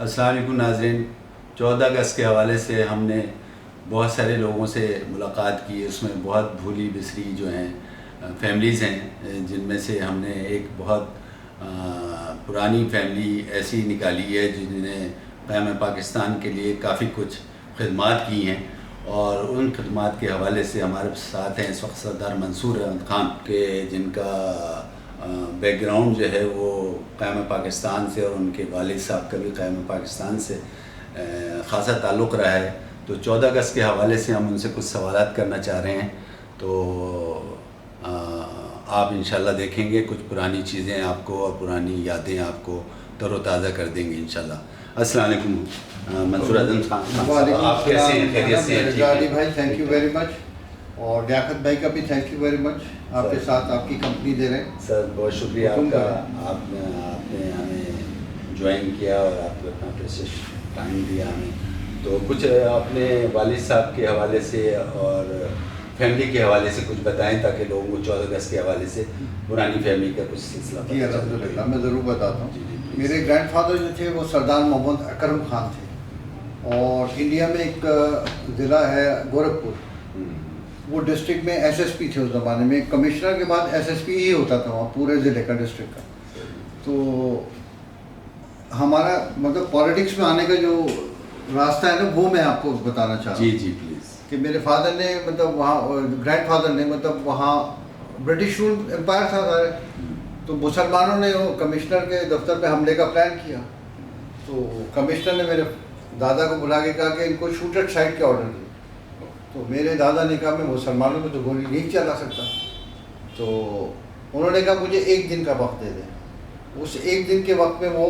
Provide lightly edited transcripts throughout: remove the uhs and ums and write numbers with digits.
السلام علیکم ناظرین. 14 اگست کے حوالے سے ہم نے بہت سارے لوگوں سے ملاقات کی. اس میں بہت بھولی بسری جو ہیں فیملیز ہیں، جن میں سے ہم نے ایک بہت پرانی فیملی ایسی نکالی ہے جنہوں نے قیام پاکستان کے لیے کافی کچھ خدمات کی ہیں، اور ان خدمات کے حوالے سے ہمارے ساتھ ہیں اس وقت سردار منصور احمد خان کے، جن کا بیک گراؤنڈ جو ہے وہ قیام پاکستان سے اور ان کے والد صاحب کا بھی قیام پاکستان سے خاصا تعلق رہا ہے. تو 14 اگست کے حوالے سے ہم ان سے کچھ سوالات کرنا چاہ رہے ہیں. تو آپ انشاءاللہ دیکھیں گے کچھ پرانی چیزیں آپ کو اور پرانی یادیں آپ کو تر و تازہ کر دیں گے انشاءاللہ. السلام علیکم منصور اعظم خان، آپ کیسے ہیں؟ خیریت سے ہیں؟ علی بھائی تھینک یو ویری مچ، اور لیاقت بھائی کا بھی تھینک یو ویری مچ، آپ کے ساتھ آپ کی کمپنی دے رہے ہیں. سر بہت شکریہ آپ کا، آپ نے ہمیں جوائن کیا اور آپ نے اپنا پریشیس ٹائم دیا ہمیں. تو کچھ اپنے والد صاحب کے حوالے سے اور فیملی کے حوالے سے کچھ بتائیں تاکہ لوگوں کو 14 اگست کے حوالے سے پرانی فیملی کا کچھ سلسلہ. جی الحمدللہ میں ضرور بتاتا ہوں. میرے گرینڈ فادر جو تھے وہ سردار محمد اکرم خان تھے، اور انڈیا میں ایک ضلع ہے گورکھپور، وہ ڈسٹرکٹ میں ایس ایس پی تھے اس زمانے میں. کمشنر کے بعد ایس ایس پی ہی ہوتا تھا وہاں پورے ضلع کا، ڈسٹرکٹ کا. تو ہمارا مطلب پالیٹکس میں آنے کا جو راستہ ہے نا، وہ میں آپ کو بتانا چاہ رہا ہوں. جی پلیز. کہ میرے فادر نے مطلب وہاں، گرینڈ فادر نے مطلب وہاں برٹش رول امپائر تھا سارے، تو مسلمانوں نے وہ کمشنر کے دفتر پہ حملے کا پلان کیا. تو کمشنر نے میرے دادا کو بلا کے کہا کہ ان کو شوٹ ایٹ سائٹ کا آرڈر دیا. تو میرے دادا نے کہا میں مسلمانوں میں تو گولی نہیں چلا سکتا. تو انہوں نے کہا مجھے 1 دن کا وقت دے دیں. اس 1 دن کے وقت میں وہ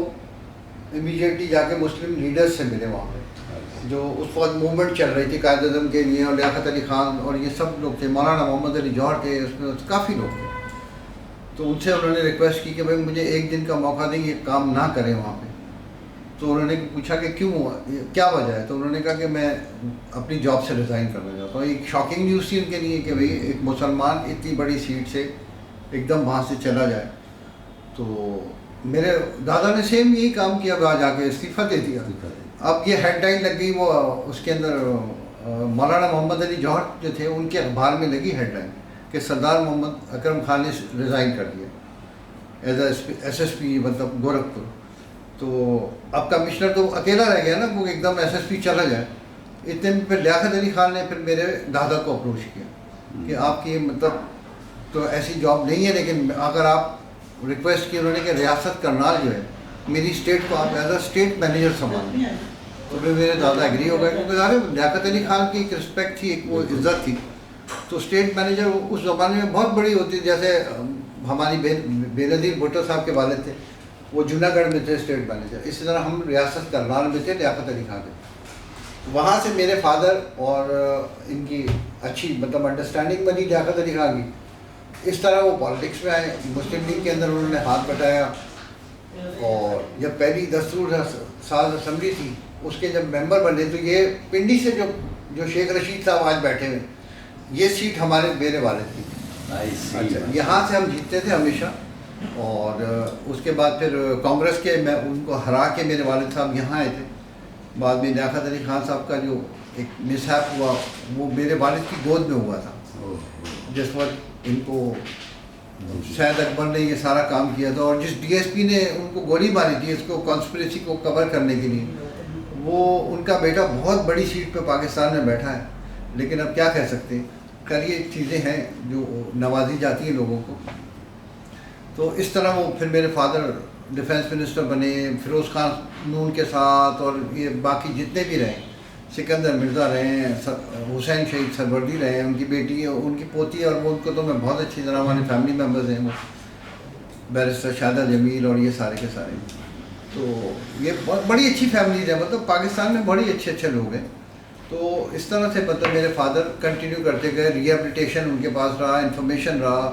امیڈیٹلی جا کے مسلم لیڈرز سے ملے وہاں پہ، جو اس وقت موومنٹ چل رہی تھی قائد اعظم کے لیے، اور لیاقت علی خان اور یہ سب لوگ تھے، مولانا محمد علی جوہر تھے، اس میں کافی لوگ تھے. تو ان سے انہوں نے ریکویسٹ کی کہ بھائی مجھے 1 دن کا موقع دیں، یہ کام نہ کریں وہاں پہ. تو انہوں نے پوچھا کہ کیوں، کیا وجہ ہے؟ تو انہوں نے کہا کہ میں اپنی جاب سے ریزائن کرنا چاہتا ہوں. ایک شاکنگ نیوز تھی ان کے لیے کہ بھئی ایک مسلمان اتنی بڑی سیٹ سے ایک دم وہاں سے چلا جائے. تو میرے دادا نے سیم یہی کام کیا، وہاں جا کے استعفیٰ دے دیا. اب یہ ہیڈ لائن لگ گئی، وہ اس کے اندر مولانا محمد علی جوہر جو تھے ان کے اخبار میں لگی ہیڈ لائن کہ سردار محمد اکرم خان نے ریزائن کر دیا as A S S P مطلب گورکھپور. تو اب کمشنر تو اکیلا رہ گیا نا، وہ ایک دم ایس ایس پی چلا جائے. اتنے میں پھر لیاقت علی خان نے پھر میرے دادا کو اپروچ کیا کہ آپ کی مطلب تو ایسی جاب نہیں ہے، لیکن اگر آپ ریکویسٹ کی انہوں نے کہ ریاست کرنال جو ہے میری اسٹیٹ کو آپ ایز اے اسٹیٹ مینیجر سنبھالیں. تو پھر میرے دادا ایگری ہو گئے، کیونکہ لیاقت علی خان کی ایک رسپیکٹ تھی، ایک وہ عزت تھی. تو اسٹیٹ مینیجر اس زمانے میں بہت بڑی ہوتی، جیسے ہماری بے نظیر بھٹو صاحب کے والد تھے، وہ جوناگڑھ میں تھے اسٹیٹ مینیجر. اسی طرح ہم ریاست کرنال میں تھے، لیاقت علی خان تھے. وہاں سے میرے فادر اور ان کی اچھی مطلب انڈرسٹینڈنگ بنی لیاقت علی خان کی. اس طرح وہ پالیٹکس میں آئے، مسلم لیگ کے اندر انہوں نے ہاتھ بٹایا. اور جب پہلی دستور ساز اسمبلی تھی اس کے جب ممبر بنے، تو یہ پنڈی سے جو شیخ رشید صاحب آج بیٹھے ہوئے، یہ سیٹ میرے والد کی. اچھا، یہاں سے ہم جیتتے تھے ہمیشہ. اور اس کے بعد پھر کانگریس کے میں ان کو ہرا کے میرے والد صاحب یہاں آئے تھے. بعد میں لیاقت علی خان صاحب کا جو ایک مسہیپ ہوا وہ میرے والد کی گود میں ہوا تھا، جس وقت ان کو شاید اکبر نے یہ سارا کام کیا تھا. اور جس ڈی ایس پی نے ان کو گولی ماری تھی اس کو کانسپریسی کو کور کرنے کے لیے، وہ ان کا بیٹا بہت بڑی سیٹ پہ پاکستان میں بیٹھا ہے. لیکن اب کیا کہہ سکتے ہیں، خیر یہ چیزیں ہیں جو نوازی جاتی ہیں لوگوں کو. تو اس طرح وہ پھر میرے فادر ڈیفینس منسٹر بنے، فیروز خان نون کے ساتھ، اور یہ باقی جتنے بھی رہے، سکندر مرزا رہے ہیں، حسین شہید سروردی رہے ہیں، ان کی بیٹی ان کی پوتی، اور وہ ان کو تو میں بہت اچھی طرح، ہمارے فیملی ممبرز ہیں وہ بیرسٹر شادہ جمیل اور یہ سارے کے سارے. تو یہ بہت بڑی اچھی فیملیز ہے، مطلب پاکستان میں بڑی اچھے لوگ ہیں. تو اس طرح سے مطلب میرے فادر کنٹینیو کرتے گئے. ریہیبلیٹیشن ان کے پاس رہا، انفارمیشن رہا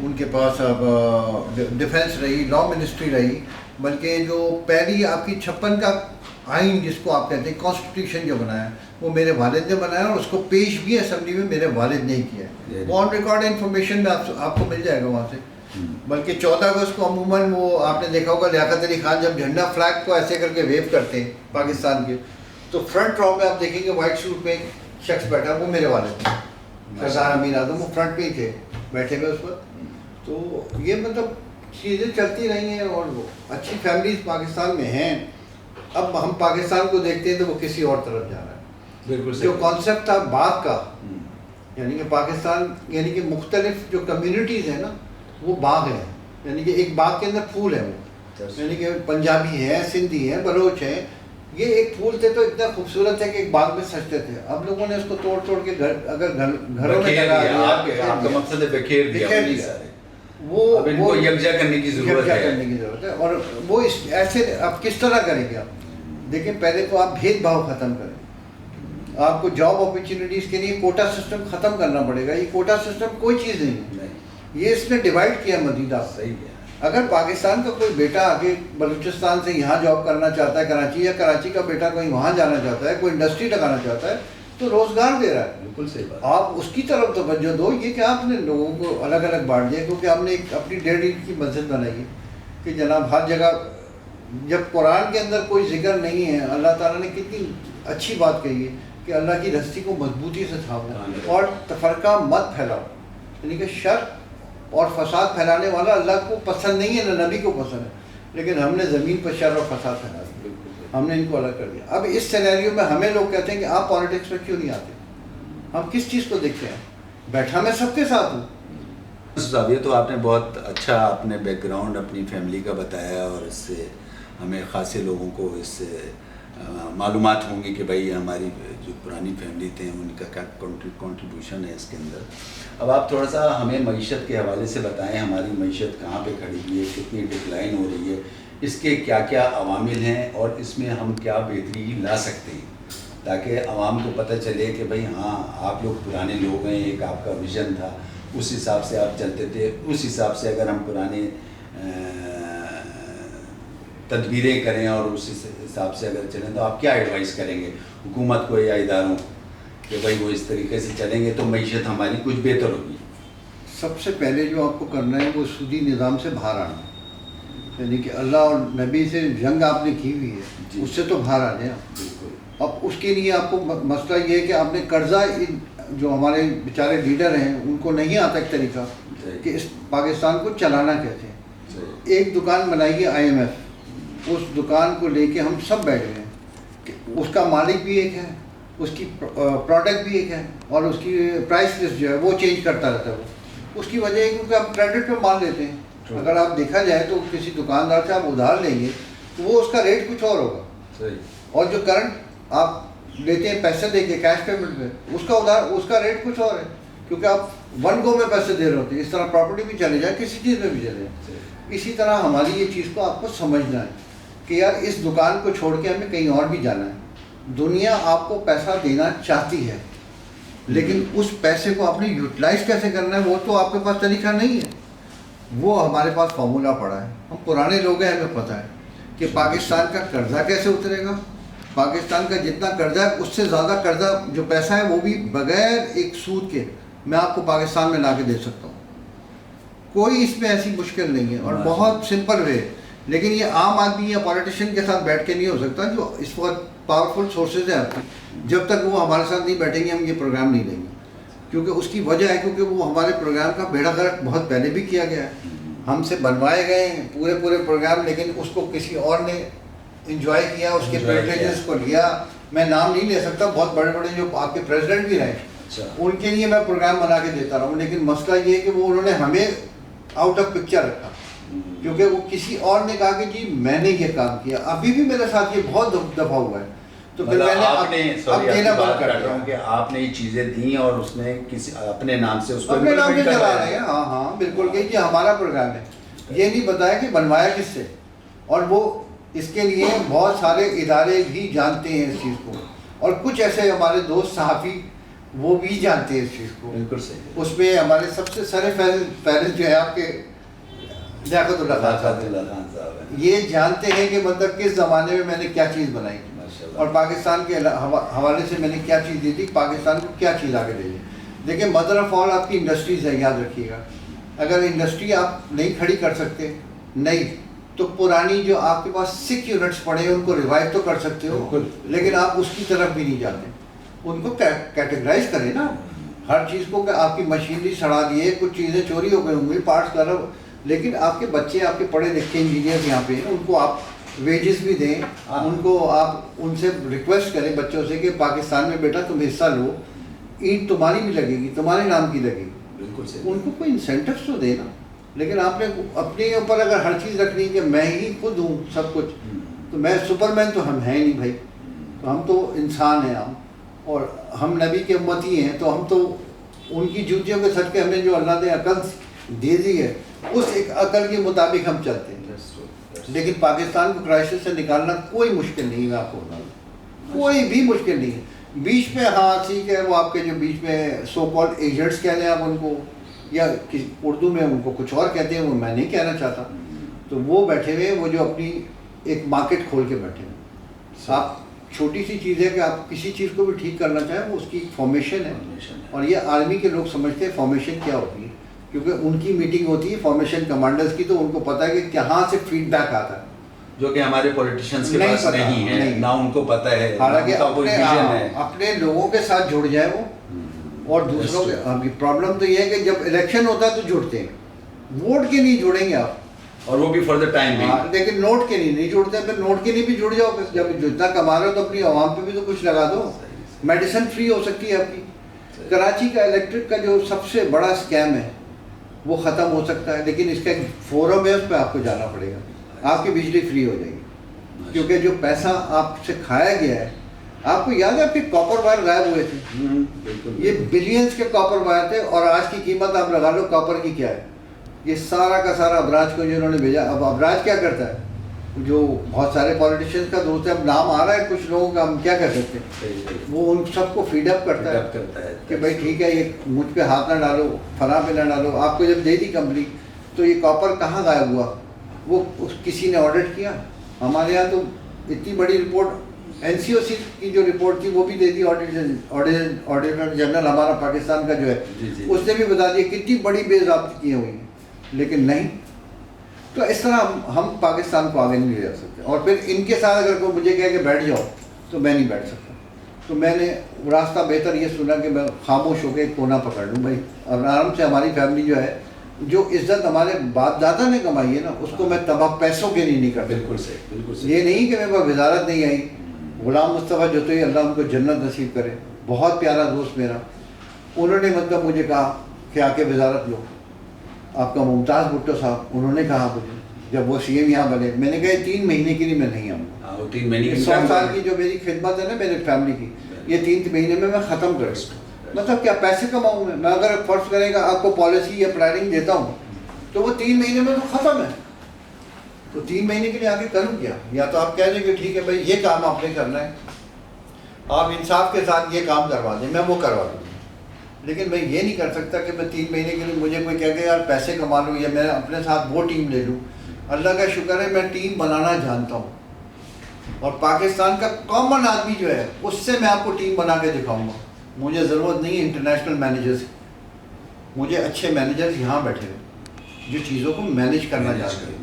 ان کے پاس، اب ڈیفینس رہی، لا منسٹری رہی. بلکہ جو پہلی آپ کی 56 کا آئین جس کو آپ کہتے ہیں کانسٹیٹیوشن جو بنایا وہ میرے والد نے بنایا، اور اس کو پیش بھی اسمبلی میں میرے والد نے ہی کیا ہے. وہ آن ریکارڈ انفارمیشن میں آپ کو مل جائے گا وہاں سے بلکہ 14 اگست کو عموماً وہ آپ نے دیکھا ہوگا لیاقت علی خان جب جھنڈا فلیگ کو ایسے کر کے ویو کرتے ہیں پاکستان کے، تو فرنٹ رو میں آپ دیکھیں گے وائٹ سوٹ میں ایک شخص بیٹھا، وہ میرے والد تھے سردار امین اعظم، وہ فرنٹ پہ ہی تھے بیٹھے ہوئے اس وقت. تو یہ مطلب چیزیں چلتی رہی ہیں اور اچھی فیملیز پاکستان میں ہیں. اب ہم پاکستان کو دیکھتے ہیں تو وہ کسی اور طرف جا رہا ہے. بالکل جو کانسیپٹ تھا باغ کا، یعنی کہ پاکستان یعنی کہ مختلف جو کمیونٹیز ہیں نا وہ باغ ہیں، یعنی کہ ایک باغ کے اندر پھول ہے وہ، یعنی کہ پنجابی ہے، سندھی ہے، بلوچ ہے. یہ ایک پھول تھے تو اتنا خوبصورت ہے کہ ایک باغ میں سجتے تھے. اب لوگوں نے اس کو توڑ توڑ کے اگر گھروں میں لگا دیا، آپ کا مقصد ہے بکھیر دیا. وہ اب ان کو یکجا کرنے کی ضرورت ہے. اور وہ ایسے اب کس طرح کریں گے آپ؟ دیکھیں پہلے تو آپ بھید بھاؤ ختم کریں. آپ کو جاب اپرچونیٹیز کے لیے کوٹا سسٹم ختم کرنا پڑے گا. یہ کوٹا سسٹم کوئی چیز نہیں ہے، یہ اس نے ڈیوائڈ کیا مزید. آپ صحیح ہے. اگر پاکستان کا کوئی بیٹا آگے بلوچستان سے یہاں جاب کرنا چاہتا ہے کراچی، یا کراچی کا بیٹا کوئی وہاں جانا چاہتا ہے، کوئی انڈسٹری لگانا چاہتا ہے، تو روزگار دے رہا ہے. بالکل صحیح بات. آپ اس کی طرف توجہ دو. یہ کہ آپ نے لوگوں کو الگ الگ بانٹ دیا، کیونکہ ہم نے ایک اپنی 1.5 اینٹ کی مسجد بنائی ہے کہ جناب ہر جگہ. جب قرآن کے اندر کوئی ذکر نہیں ہے، اللہ تعالیٰ نے کتنی اچھی بات کہی ہے کہ اللہ کی رسی کو مضبوطی سے تھامو اور تفرقہ مت پھیلاؤ. یعنی کہ شر اور فساد پھیلانے والا اللہ کو پسند نہیں ہے، نہ نبی کو پسند ہے. لیکن ہم نے زمین پر شر اور فساد پھیلا دیا، ہم نے ان کو الگ کر دیا. اب اس سینیریو میں ہمیں لوگ کہتے ہیں کہ آپ پالیٹکس میں کیوں نہیں آتے؟ ہم کس چیز کو دیکھتے ہیں؟ بیٹھا میں سب کے ساتھ ہوں. صاحب یہ تو آپ نے بہت اچھا اپنے بیک گراؤنڈ اپنی فیملی کا بتایا، اور اس سے ہمیں خاصے لوگوں کو اس سے معلومات ہوں گی کہ بھائی ہماری جو پرانی فیملی تھے ان کا کیا کنٹریبیوشن ہے اس کے اندر. اب آپ تھوڑا سا ہمیں معیشت کے حوالے سے بتائیں، ہماری معیشت کہاں پہ کھڑی ہوئی ہے، کتنی ڈکلائن ہو رہی ہے، اس کے کیا کیا عوامل ہیں، اور اس میں ہم کیا بہتری لا سکتے ہیں تاکہ عوام کو پتہ چلے کہ بھائی ہاں آپ لوگ پرانے لوگ ہیں، ایک آپ کا ویژن تھا، اس حساب سے آپ چلتے تھے، اس حساب سے اگر ہم پرانے تدبیریں کریں اور اس حساب سے اگر چلیں تو آپ کیا ایڈوائز کریں گے حکومت کو یا اداروں کہ بھائی وہ اس طریقے سے چلیں گے تو معیشت ہماری کچھ بہتر ہوگی؟ سب سے پہلے جو آپ کو کرنا ہے وہ سودی نظام سے باہر آنا، یعنی کہ اللہ اور نبی سے جنگ آپ نے کی ہوئی ہے، اس سے تو باہر آ جائیں. اب اس کے لیے آپ کو مسئلہ یہ ہے کہ آپ نے قرضہ، جو ہمارے بیچارے لیڈر ہیں ان کو نہیں آتا ایک طریقہ کہ اس پاکستان کو چلانا کیسے. ایک دکان بنائی ہے IMF، اس دکان کو لے کے ہم سب بیٹھ گئے کہ اس کا مالک بھی ایک ہے، اس کی پروڈکٹ بھی ایک ہے، اور اس کی پرائس لسٹ جو ہے وہ چینج کرتا رہتا ہے. وہ اس کی وجہ ہے کیونکہ آپ کریڈٹ پہ مال لیتے ہیں. اگر آپ دیکھا جائے تو کسی دکاندار سے آپ ادھار لیں گے تو وہ اس کا ریٹ کچھ اور ہوگا، اور جو کرنٹ آپ لیتے ہیں پیسے دے کے کیش پیمنٹ پہ، اس کا ریٹ کچھ اور ہے، کیونکہ آپ ون گو میں پیسے دے رہے ہوتے ہیں. اس طرح پراپرٹی بھی چلے جائے، کسی چیز میں بھی چلے جائے. اسی طرح ہماری یہ چیز کو آپ کو سمجھنا ہے کہ یار اس دکان کو چھوڑ کے ہمیں کہیں اور بھی جانا ہے. دنیا آپ کو پیسہ دینا چاہتی ہے، لیکن اس پیسے کو آپ نے یوٹیلائز کیسے کرنا ہے وہ تو آپ کے پاس طریقہ نہیں ہے. وہ ہمارے پاس فارمولا پڑا ہے. ہم پرانے لوگ ہیں، ہمیں پتہ ہے کہ پاکستان کا قرضہ کیسے اترے گا. پاکستان کا جتنا قرضہ ہے اس سے زیادہ قرضہ جو پیسہ ہے وہ بھی بغیر ایک سود کے میں آپ کو پاکستان میں لا کے دے سکتا ہوں. کوئی اس میں ایسی مشکل نہیں ہے اور بہت سمپل وے. لیکن یہ عام آدمی یا پولیٹیشین کے ساتھ بیٹھ کے نہیں ہو سکتا جو اس وقت پاورفل سورسز ہیں آپ کی. جب تک وہ ہمارے ساتھ نہیں بیٹھیں گے ہم یہ پروگرام نہیں لیں گے، کیونکہ اس کی وجہ ہے کیونکہ وہ ہمارے پروگرام کا بیڑا غرق بہت پہلے بھی کیا گیا ہے. ہم سے بنوائے گئے ہیں پورے پروگرام، لیکن اس کو کسی اور نے انجوائے کیا، اس کے پریولیجز کو لیا. میں نام نہیں لے سکتا، بہت بڑے بڑے جو آپ کے پریزیڈنٹ بھی رہے ان کے لیے میں پروگرام بنا کے دیتا رہا ہوں. لیکن مسئلہ یہ ہے کہ وہ انہوں نے ہمیں آؤٹ آف پکچر رکھا، کیونکہ وہ کسی اور نے کہا کہ جی میں نے یہ کام کیا. ابھی بھی میرے ساتھ یہ بہت دفعہ ہوا ہے. تو پھر میں نے اب دینا بند کر دیا کہ آپ نے یہ چیزیں دیں اور اس نے کسی اپنے نام سے اس کو اپنے نام سے چلا رہے ہیں. ہاں بالکل کہ یہ ہمارا پروگرام ہے. یہ نہیں بتایا کہ بنوایا کس سے، اور وہ اس کے لیے بہت سارے ادارے بھی جانتے ہیں اس چیز کو، اور کچھ ایسے ہمارے دوست صحافی وہ بھی جانتے ہیں اس چیز کو. بالکل صحیح. اس میں ہمارے سب سے سر فہرست جو ہے آپ کے لیاقت اللہ خان صاحب، یہ جانتے ہیں کہ مطلب کس زمانے میں نے کیا چیز بنائی اور پاکستان کے حوالے سے میں نے کیا چیز دی تھی، پاکستان کو کیا چیز آگے دے دی. دیکھیں مدر آف آل آپ کی انڈسٹریز ہے، یاد رکھیے گا. اگر انڈسٹری آپ نہیں کھڑی کر سکتے نہیں تو پرانی جو آپ کے پاس 6 یونٹس پڑے ہیں ان کو ریوائو تو کر سکتے ہو، لیکن آپ اس کی طرف بھی نہیں جاتے. ان کو کیٹیگرائز کریں نا ہر چیز کو، کہ آپ کی مشینری سڑا دی ہے، کچھ چیزیں چوری ہو گئی ہوں گی، پارٹس کر رہا ہو، لیکن آپ کے بچے آپ کے پڑھے لکھے انجینئر یہاں پہ ہیں، ان کو آپ ویجز بھی دیں، ان کو آپ ان سے ریکویسٹ کریں بچوں سے کہ پاکستان میں بیٹا تم حصہ لو، اینٹ تمہاری بھی لگے گی، تمہارے نام کی لگے گی. بالکل صحیح. ان کو کوئی انسینٹیوز تو دے نا. لیکن آپ نے اپنے اوپر اگر ہر چیز رکھنی کہ میں ہی خود ہوں سب کچھ، تو میں سپر مین تو ہم ہیں نہیں بھائی، ہم تو انسان ہیں ہم، اور ہم نبی کے امتی ہیں، تو ہم تو ان کی جوتیوں کے صدقے ہمیں جو اللہ نے عقل دے دی ہے اس ایک عقل کے مطابق ہم چلتے ہیں. لیکن پاکستان کو کرائسس سے نکالنا کوئی مشکل نہیں ہے، میں آپ کو بتا دوں کوئی بھی مشکل نہیں ہے. بیچ میں ہاں ٹھیک ہے، وہ آپ کے جو بیچ میں سو کالڈ ایجنٹس کہہ لیں آپ ان کو، یا اردو میں ان کو کچھ اور کہتے ہیں، وہ میں نہیں کہنا چاہتا، تو وہ بیٹھے ہوئے وہ جو اپنی ایک مارکیٹ کھول کے بیٹھے ہوئے. آپ چھوٹی سی چیز ہے کہ آپ کسی چیز کو بھی ٹھیک کرنا چاہیں وہ اس کی فارمیشن ہے، اور یہ آرمی کے لوگ سمجھتے ہیں فارمیشن کیا ہوتی ہے، کیونکہ ان کی میٹنگ ہوتی ہے فارمیشن کمانڈرز کی، تو ان کو پتہ ہے کہ کہاں سے فیڈ بیک آتا ہے، جو کہ ہمارے پولیٹیشنز کے پاس نہیں ہے، نہ ان کو پتہ ہے، حالانکہ کوئی ویژن ہے. اپنے لوگوں کے ساتھ جڑ جائے وہ، اور دوسروں کے پرابلم تو یہ ہے کہ جب الیکشن ہوتا ہے تو جڑتے ہیں، ووٹ کے نہیں جڑیں گے آپ، اور وہ بھی فار دا ٹائم، لیکن نوٹ کے لیے نہیں جڑتے. پھر نوٹ کے لیے بھی جڑ جاؤ، جب جتنا کما رہے ہو تو اپنی عوام پہ بھی تو کچھ لگا دو. میڈیسن فری ہو سکتی ہے آپ کی. کراچی کا الیکٹرک کا جو سب سے بڑا اسکیم ہے وہ ختم ہو سکتا ہے، لیکن اس کا ایک فورم ہے، اس پہ آپ کو جانا پڑے گا. آپ کی بجلی فری ہو جائے گی، کیونکہ جو پیسہ آپ سے کھایا گیا ہے، آپ کو یاد ہے آپ کے کاپر وائر غائب ہوئے تھے، یہ بلینز کے کاپر وائر تھے، اور آج کی قیمت آپ لگا لو کاپر کی کیا ہے. یہ سارا کا سارا ابراج کو جنہوں نے بھیجا. اب ابراج کیا کرتا ہے، جو بہت سارے پولیٹیشینس کا دوست ہے، اب نام آ رہا ہے کچھ لوگوں کا، ہم کیا کہہ سکتے ہیں، وہ ان سب کو فیڈ اپ کرتا ہے کہ بھائی ٹھیک ہے، یہ مجھ پہ ہاتھ نہ ڈالو، فلاں پہ نہ ڈالو. آپ کو جب دے دی کمپنی تو یہ کاپر کہاں غائب ہوا، وہ کسی نے آڈٹ کیا. ہمارے یہاں تو اتنی بڑی رپورٹ NCOC کی جو رپورٹ تھی وہ بھی دے دی آڈیٹر جنرل ہمارا پاکستان کا جو ہے، اس نے بھی بتا دیا کتنی بڑی بے ضابطگی کی ہوئی ہیں، لیکن نہیں. تو اس طرح ہم پاکستان کو آگے نہیں لے جا سکتے. اور پھر ان کے ساتھ اگر کوئی مجھے کہے کہ بیٹھ جاؤ تو میں نہیں بیٹھ سکتا. تو میں نے راستہ بہتر یہ سنا کہ میں خاموش ہو کے ایک کونا پکڑ لوں بھائی، اور آرام سے ہماری فیملی جو ہے، جو عزت ہمارے باپ دادا نے کمائی ہے نا، اس کو میں تباہ پیسوں کے لیے نہیں کرتا. بالکل صحیح، بالکل صحیح. یہ نہیں کہ میرے پاس وزارت نہیں آئی. غلام مصطفیٰ جوتوئی اللہ ان کو جنت نصیب کرے، بہت پیارا دوست میرا، انہوں نے مطلب مجھے کہا کہ آ کے وزارت لو. آپ کا ممتاز بھٹو صاحب انہوں نے کہا مجھے جب وہ CM یہاں بنے، میں نے کہا 3 مہینے کے لیے میں نہیں آؤں گا. 3 مہینے 100 سال کی جو میری خدمت ہے نا میرے فیملی کی، یہ 3 مہینے میں ختم کر دوں. مطلب کیا پیسے کماؤں میں اگر فرض کرے گا آپ کو پالیسی یا پلاننگ دیتا ہوں تو وہ 3 مہینے میں تو ختم ہے. تو 3 مہینے کے لیے آگے کروں کیا؟ یا تو آپ کہہ دیں کہ ٹھیک ہے بھائی یہ کام آپ نے کرنا ہے، آپ انصاف کے ساتھ یہ کام کروا دیں، میں وہ کروا دوں. لیکن میں یہ نہیں کر سکتا کہ میں 3 مہینے کے لیے مجھے کوئی کہہ کہ یار پیسے کما لوں یا میں اپنے ساتھ وہ ٹیم لے لوں. اللہ کا شکر ہے میں ٹیم بنانا جانتا ہوں، اور پاکستان کا کامن آدمی جو ہے اس سے میں آپ کو ٹیم بنا کے دکھاؤں گا. مجھے ضرورت نہیں ہے انٹرنیشنل مینیجرز، مجھے اچھے مینیجرز یہاں بیٹھے ہوئے جو چیزوں کو مینیج کرنا جانتے ہیں.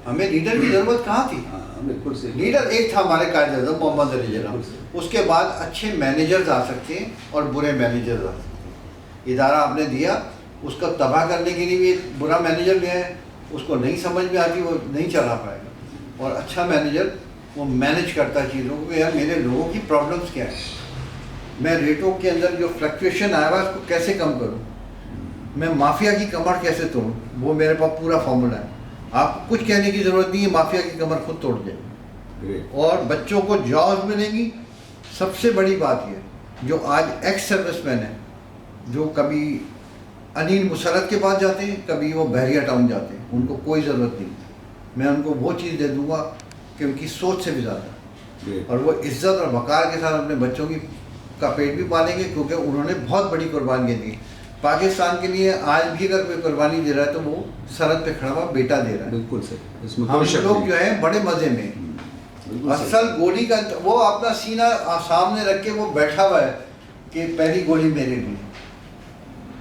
ہمیں لیڈر کی ضرورت کہاں تھی؟ بالکل صحیح. لیڈر ایک تھا ہمارے قائد اعظم محمد علی جناح، اس کے بعد اچھے مینیجرز آ سکتے ہیں اور برے مینیجرز آ سکتے ہیں. ادارہ آپ نے دیا، اس کو تباہ کرنے کے لیے بھی ایک برا مینیجر لیا ہے، اس کو نہیں سمجھ میں آتی، وہ نہیں چلا پائے گا. اور اچھا مینیجر وہ مینیج کرتا ہے چیزوں کو کہ یار میرے لوگوں کی پرابلمس کیا ہیں، میں ریٹوں کے اندر جو فلکچویشن آیا ہوا اس کو کیسے کم کروں، میں مافیا کی کمر کیسے توڑوں. وہ میرے پاس پورا فارمولہ ہے. آپ کو کچھ کہنے کی ضرورت نہیں ہے، مافیا کی کمر خود توڑ دیں. اور بچوں کو جابز ملیں گی. سب سے بڑی بات یہ جو آج ایکس سروس مین ہیں، جو کبھی انیل مسرت کے پاس جاتے ہیں، کبھی وہ بحریہ ٹاؤن جاتے ہیں، ان کو کوئی ضرورت نہیں. میں ان کو وہ چیز دے دوں گا کہ ان کی سوچ سے بھی زیادہ، اور وہ عزت اور وقار کے ساتھ اپنے بچوں کی کا پیٹ بھی پالیں گے، کیونکہ انہوں نے بہت بڑی قربانیاں دی. پاکستان کے لیے آج بھی اگر کوئی قربانی دے رہا ہے تو وہ سرحد پہ کھڑا ہوا بیٹا دے رہا ہے. بالکل صحیح. اس میں ہم لوگ جو ہیں بڑے مزے میں، اصل گولی کا وہ اپنا سینہ سامنے رکھ کے وہ بیٹھا ہوا ہے کہ پہلی گولی میرے لیے.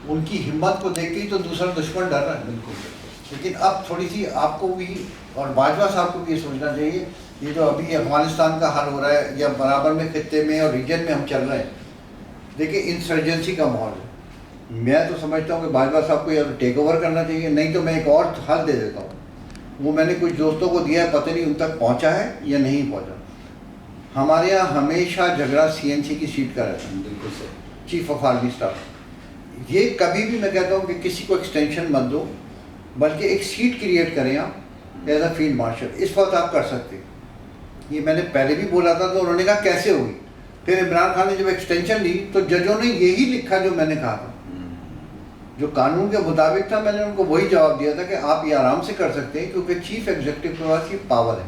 ان کی ہمت کو دیکھ کے ہی تو دوسرا دشمن ڈر رہا ہے. بالکل. لیکن اب تھوڑی سی آپ کو بھی اور باجوہ صاحب کو بھی یہ سوچنا چاہیے، یہ جو ابھی افغانستان کا حل ہو رہا ہے یا برابر میں خطے میں اور ریجن میں ہم چل رہے ہیں، دیکھیں انسرجنسی کا ماحول ہے. میں تو سمجھتا ہوں کہ باجوہ صاحب کو یا ٹیک اوور کرنا چاہیے، نہیں تو میں ایک اور حل دے دیتا ہوں. وہ میں نے کچھ دوستوں کو دیا ہے، پتہ نہیں ان تک پہنچا ہے یا نہیں پہنچا. ہمارے یہاں ہمیشہ جھگڑا CNC کی سیٹ کا رہتا ہے. بالکل صحیح. Chief of army staff. یہ کبھی بھی میں کہتا ہوں کہ کسی کو ایکسٹینشن مت دو، بلکہ ایک سیٹ کریٹ کریں آپ ایز اے فیلڈ مارشل. اس وقت آپ کر سکتے. یہ میں نے پہلے بھی بولا تھا تو انہوں نے کہا کیسے ہوگی. پھر عمران خان نے جب ایکسٹینشن لی تو ججوں نے یہی لکھا جو میں نے کہا تھا، جو قانون کے مطابق تھا. میں نے ان کو وہی جواب دیا تھا کہ آپ یہ آرام سے کر سکتے ہیں، کیونکہ چیف ایگزیکٹو کے پاس یہ پاور ہے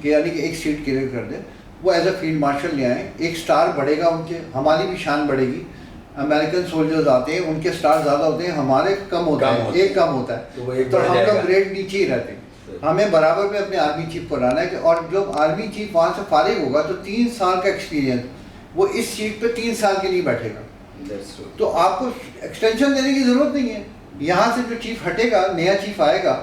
کہ یعنی کہ ایک سیٹ کریٹ کر دیں. وہ ایز اے فیلڈ مارشل لے آئیں، ایک سٹار بڑھے گا ان کے، ہماری بھی شان بڑھے گی. امریکن سولجرز آتے ہیں، ان کے سٹار زیادہ ہوتے ہیں، ہمارے کم ہوتا ہے، ایک کم ہوتا ہے، تو ہم لوگ گریڈ نیچے ہی رہتے ہیں. ہمیں برابر پہ اپنے آرمی چیف کو لانا ہے کہ اور جب آرمی چیف وہاں سے فارغ ہوگا تو 3 سال کا ایکسپیرینس، وہ اس سیٹ پہ 3 سال کے لیے بیٹھے گا. تو آپ کو ایکسٹینشن دینے کی ضرورت نہیں ہے. یہاں سے جو چیف ہٹے گا، نیا چیف آئے گا،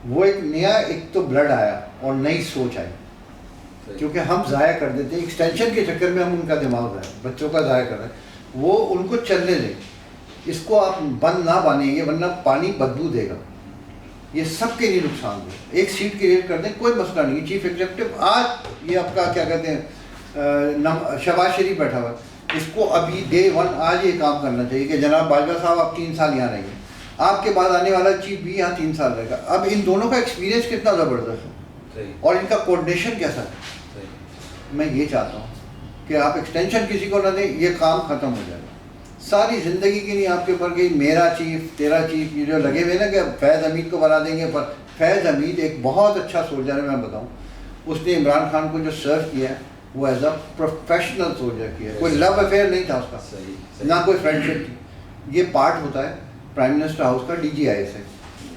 وہ ایک نیا ایک تو بلڈ آیا اور نئی سوچ آئی. کیونکہ ہم ضائع کر دیتے ہیں ایکسٹینشن کے چکر میں، ہم ان کا دماغ ضائع، بچوں کا ضائع کر رہے ہیں. وہ ان کو چلنے دیں، اس کو آپ بند نہ بانیں گے ورنہ پانی بدبو دے گا. یہ سب کے لیے نقصان دے. ایک سیٹ کریٹ کر دیں، کوئی مسئلہ نہیں. چیف ایگزیکٹو آج یہ آپ کا کیا کہتے ہیں شہباز شریف بیٹھا ہوا، اس کو ابھی Day 1 آج یہ کام کرنا چاہیے کہ جناب باجوہ صاحب آپ 3 سال یہاں رہیں گے، آپ کے بعد آنے والا چیف بھی یہاں 3 سال رہے گا. اب ان دونوں کا ایکسپیرینس کتنا زبردست ہے اور ان کا کوآرڈینیشن کیسا ہے. میں یہ چاہتا ہوں کہ آپ ایکسٹینشن کسی کو نہ دیں، یہ کام ختم ہو جائے گا. ساری زندگی کی نہیں آپ کے اوپر کہ میرا چیف تیرا چیف، یہ جو لگے ہوئے نا کہ فیض حمید کو بنا دیں گے. پر فیض حمید ایک بہت اچھا سولجر ہے. میں بتاؤں اس نے عمران خان کو جو سرو کیا ہے وہ ایز اے پروفیشنل سولجر کیا ہے. کوئی لو افیئر نہیں تھا اس کا، نہ کوئی فرینڈشپ تھی. یہ پارٹ ہوتا ہے پرائم منسٹر ہاؤس کا DGI سے،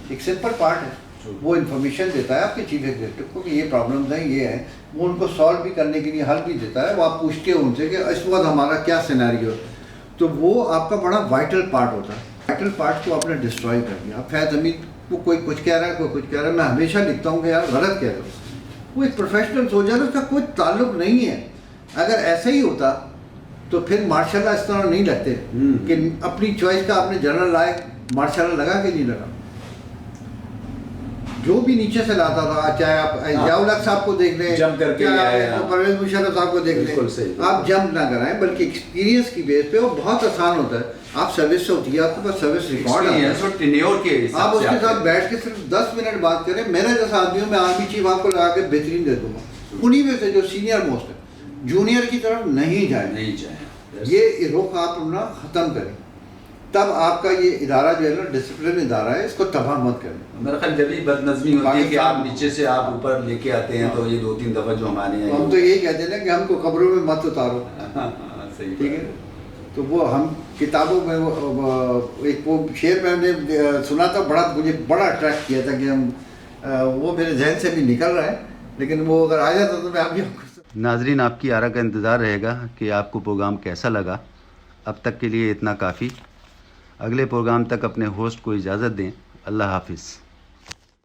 ایک سمپل پارٹ ہے. وہ انفارمیشن دیتا ہے آپ کے چیف ایگزیکٹو کو کہ یہ پرابلمز ہیں، یہ ہیں. وہ ان کو سالو بھی کرنے کے لیے حل بھی دیتا ہے. وہ آپ پوچھتے ہو ان سے کہ اس وقت ہمارا کیا سینیریو ہے، تو وہ آپ کا بڑا وائٹل پارٹ ہوتا ہے. وائٹل پارٹ کو آپ نے ڈسٹروائے کر دیا. فیض حمید کو کوئی کچھ کہہ رہا ہے، کوئی کچھ کہہ رہا ہے. میں ہمیشہ لکھتا ہوں کہ یار غلط کہہ رہا ہوں. وہ ایک پروفیشنل سولجر ہے، اس کا کوئی تعلق نہیں ہے. اگر ایسا ہی ہوتا تو پھر ماشاء اللہ اس طرح نہیں لگتے کہ اپنی چوائس کا آپ نے جنرل لائے، ماشاء اللہ لگا کہ نہیں لگا. جو بھی نیچے سے لاتا تھا، چاہے آپ ضیاء الحق صاحب کو دیکھ لیں، جمپ کر کے پرویز مشرف صاحب کو دیکھ لیں، آپ جمپ نہ کرائیں بلکہ ایکسپیرینس کی بیس پہ. وہ بہت آسان ہوتا ہے. آپ سروس سے ہوتی ہے، آپ کے پاس سروس ریکارڈ ہے، آپ اس کے ساتھ بیٹھ کے صرف 10 منٹ بات کریں. میرا جیسا آدمی ہوں، میں آرمی چیف آپ کو لگا کے بہترین دے دوں گا. انہیں میں سے جو سینئر موسٹ ہے، جونیئر کی طرف نہیں جائیں. یہ رخ آپ اپنا ختم کریں. تب آپ کا یہ ادارہ جو ہے نا ڈسپلن ادارہ ہے، اس کو تباہ مت کریں. میرا خیال جب بد نظمی ہوتی ہے کہ آپ نیچے سے آپ اوپر لے کے آتے ہیں تو یہ 2-3 دفعہ جو ہمارے یہاں ہم تو یہی کہتے ہیں نا کہ ہم کو قبروں میں مت اتارو. ٹھیک ہے. تو وہ ہم کتابوں میں ایک وہ شعر میں نے سنا تھا، مجھے بڑا اٹریکٹ کیا تھا کہ ہم وہ میرے ذہن سے بھی نکل رہا ہے، لیکن وہ اگر آ جاتا تو میں آپ بھی. ناظرین، آپ کی آرا کا انتظار رہے گا کہ آپ کو پروگرام کیسا لگا. اب تک کے لیے اتنا کافی. اگلے پروگرام تک اپنے ہوسٹ کو اجازت دیں. اللہ حافظ.